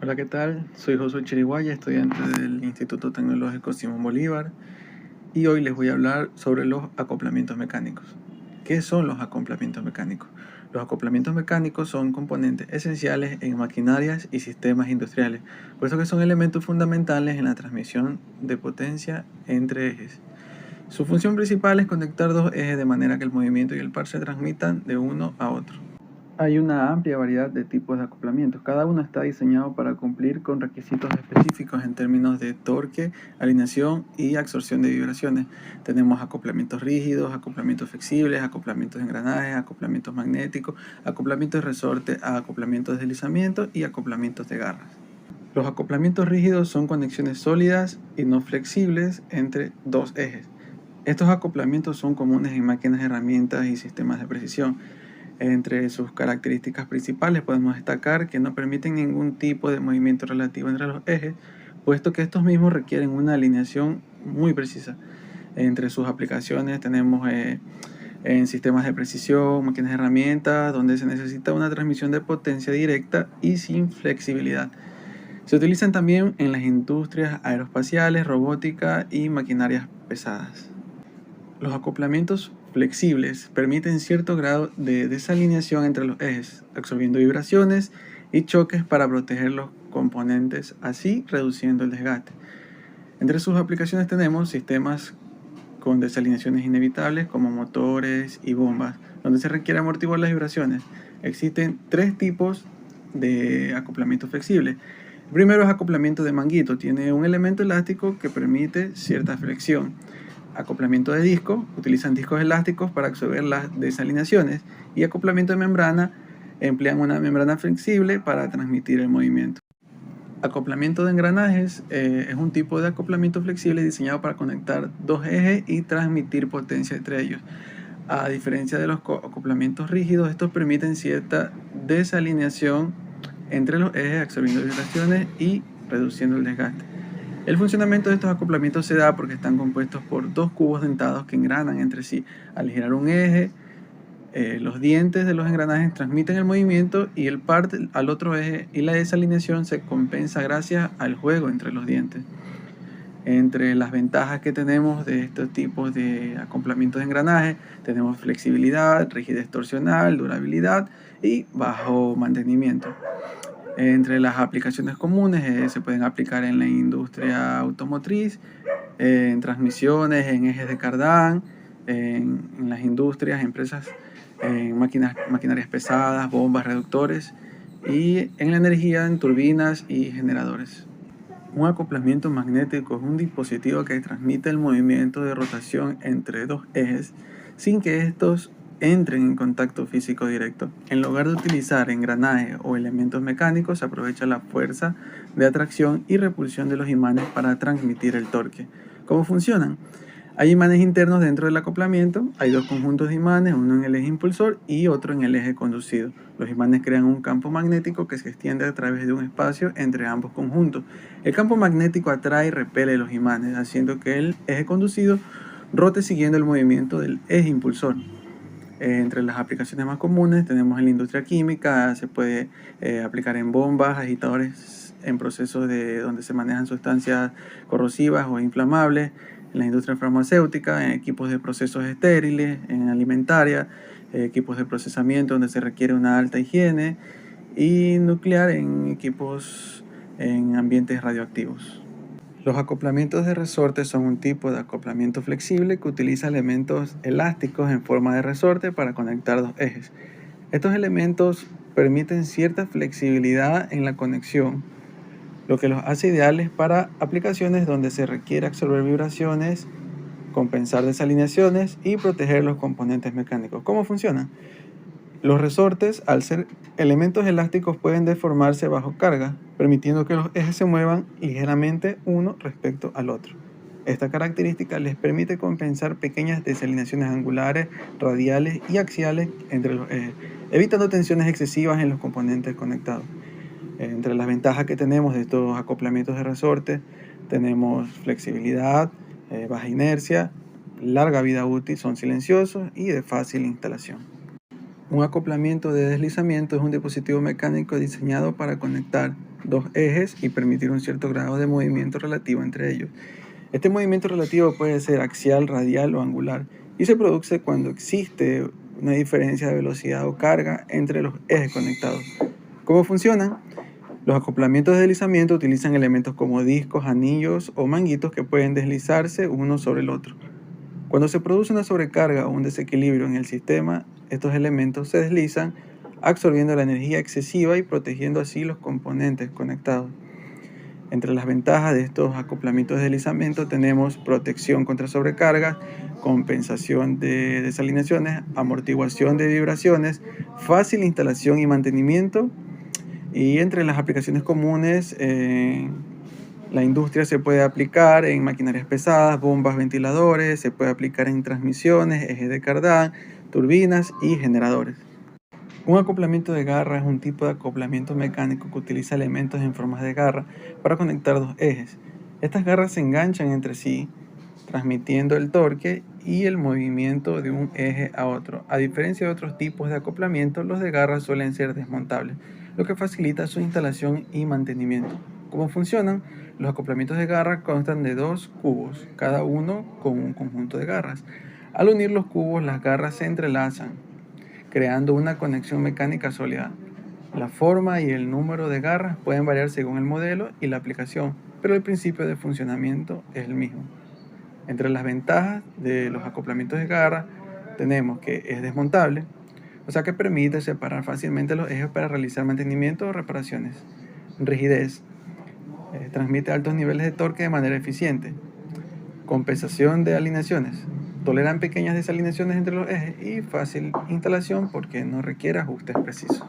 Hola, ¿qué tal? Soy Josué Chiriguaya, estudiante del Instituto Tecnológico Simón Bolívar, y hoy les voy a hablar sobre los acoplamientos mecánicos. ¿Qué son los acoplamientos mecánicos? Los acoplamientos mecánicos son componentes esenciales en maquinarias y sistemas industriales, por eso que son elementos fundamentales en la transmisión de potencia entre ejes. Su función principal es conectar dos ejes de manera que el movimiento y el par se transmitan de uno a otro. Hay una amplia variedad de tipos de acoplamientos. Cada uno está diseñado para cumplir con requisitos específicos en términos de torque, alineación y absorción de vibraciones. Tenemos acoplamientos rígidos, acoplamientos flexibles, acoplamientos de engranajes, acoplamientos magnéticos, acoplamientos de resorte, acoplamientos de deslizamiento y acoplamientos de garras. Los acoplamientos rígidos son conexiones sólidas y no flexibles entre dos ejes. Estos acoplamientos son comunes en máquinas, herramientas y sistemas de precisión. Entre sus características principales podemos destacar que no permiten ningún tipo de movimiento relativo entre los ejes, puesto que estos mismos requieren una alineación muy precisa. Entre sus aplicaciones tenemos en sistemas de precisión, máquinas de herramientas, donde se necesita una transmisión de potencia directa y sin flexibilidad. Se utilizan también en las industrias aeroespaciales, robótica y maquinarias pesadas. Los acoplamientos flexibles permiten cierto grado de desalineación entre los ejes, absorbiendo vibraciones y choques para proteger los componentes, así reduciendo el desgaste. Entre sus aplicaciones tenemos sistemas con desalineaciones inevitables como motores y bombas, donde se requiere amortiguar las vibraciones. Existen tres tipos de acoplamiento flexible. El primero es acoplamiento de manguito, tiene un elemento elástico que permite cierta flexión. Acoplamiento de disco, utilizan discos elásticos para absorber las desalineaciones, y acoplamiento de membrana, emplean una membrana flexible para transmitir el movimiento. Acoplamiento de engranajes es un tipo de acoplamiento flexible diseñado para conectar dos ejes y transmitir potencia entre ellos. A diferencia de los acoplamientos rígidos, estos permiten cierta desalineación entre los ejes, absorbiendo vibraciones y reduciendo el desgaste. El funcionamiento de estos acoplamientos se da porque están compuestos por dos cubos dentados que engranan entre sí. Al girar un eje, los dientes de los engranajes transmiten el movimiento y el par al otro eje, y la desalineación se compensa gracias al juego entre los dientes. Entre las ventajas que tenemos de estos tipos de acoplamientos de engranaje, tenemos flexibilidad, rigidez torsional, durabilidad y bajo mantenimiento. Entre las aplicaciones comunes se pueden aplicar en la industria automotriz, en transmisiones, en ejes de cardán, en las industrias, empresas, en maquinarias pesadas, bombas, reductores, y en la energía, en turbinas y generadores. Un acoplamiento magnético es un dispositivo que transmite el movimiento de rotación entre dos ejes sin que estos entren en contacto físico directo. En lugar de utilizar engranajes o elementos mecánicos, se aprovecha la fuerza de atracción y repulsión de los imanes para transmitir el torque. ¿Cómo funcionan? Hay imanes internos dentro del acoplamiento. Hay dos conjuntos de imanes, uno en el eje impulsor y otro en el eje conducido. Los imanes crean un campo magnético que se extiende a través de un espacio entre ambos conjuntos. El campo magnético atrae y repele los imanes, haciendo que el eje conducido rote siguiendo el movimiento del eje impulsor. Entre las aplicaciones más comunes tenemos en la industria química, se puede aplicar en bombas, agitadores, en procesos donde se manejan sustancias corrosivas o inflamables, en la industria farmacéutica, en equipos de procesos estériles, en alimentaria, equipos de procesamiento donde se requiere una alta higiene, y nuclear en equipos en ambientes radioactivos. Los acoplamientos de resorte son un tipo de acoplamiento flexible que utiliza elementos elásticos en forma de resorte para conectar dos ejes. Estos elementos permiten cierta flexibilidad en la conexión, lo que los hace ideales para aplicaciones donde se requiere absorber vibraciones, compensar desalineaciones y proteger los componentes mecánicos. ¿Cómo funcionan? Los resortes, al ser elementos elásticos, pueden deformarse bajo carga, permitiendo que los ejes se muevan ligeramente uno respecto al otro. Esta característica les permite compensar pequeñas desalineaciones angulares, radiales y axiales entre los ejes, evitando tensiones excesivas en los componentes conectados. Entre las ventajas que tenemos de estos acoplamientos de resorte, tenemos flexibilidad, baja inercia, larga vida útil, son silenciosos y de fácil instalación. Un acoplamiento de deslizamiento es un dispositivo mecánico diseñado para conectar dos ejes y permitir un cierto grado de movimiento relativo entre ellos. Este movimiento relativo puede ser axial, radial o angular y se produce cuando existe una diferencia de velocidad o carga entre los ejes conectados. ¿Cómo funcionan? Los acoplamientos de deslizamiento utilizan elementos como discos, anillos o manguitos que pueden deslizarse uno sobre el otro. Cuando se produce una sobrecarga o un desequilibrio en el sistema, estos elementos se deslizan, absorbiendo la energía excesiva y protegiendo así los componentes conectados. Entre las ventajas de estos acoplamientos de deslizamiento tenemos protección contra sobrecargas, compensación de desalineaciones, amortiguación de vibraciones, fácil instalación y mantenimiento. Y entre las aplicaciones comunes, la industria se puede aplicar en maquinarias pesadas, bombas, ventiladores, se puede aplicar en transmisiones, ejes de cardán, turbinas y generadores. Un acoplamiento de garra es un tipo de acoplamiento mecánico que utiliza elementos en formas de garra para conectar dos ejes. Estas garras se enganchan entre sí, transmitiendo el torque y el movimiento de un eje a otro. A diferencia de otros tipos de acoplamiento, los de garra suelen ser desmontables, lo que facilita su instalación y mantenimiento. ¿Cómo funcionan? Los acoplamientos de garra constan de dos cubos, cada uno con un conjunto de garras. Al unir los cubos, las garras se entrelazan, creando una conexión mecánica sólida. La forma y el número de garras pueden variar según el modelo y la aplicación, pero el principio de funcionamiento es el mismo. Entre las ventajas de los acoplamientos de garra tenemos que es desmontable, o sea que permite separar fácilmente los ejes para realizar mantenimiento o reparaciones. Rigidez, transmite altos niveles de torque de manera eficiente. Compensación de alineaciones, toleran pequeñas desalineaciones entre los ejes y fácil instalación porque no requiere ajustes precisos.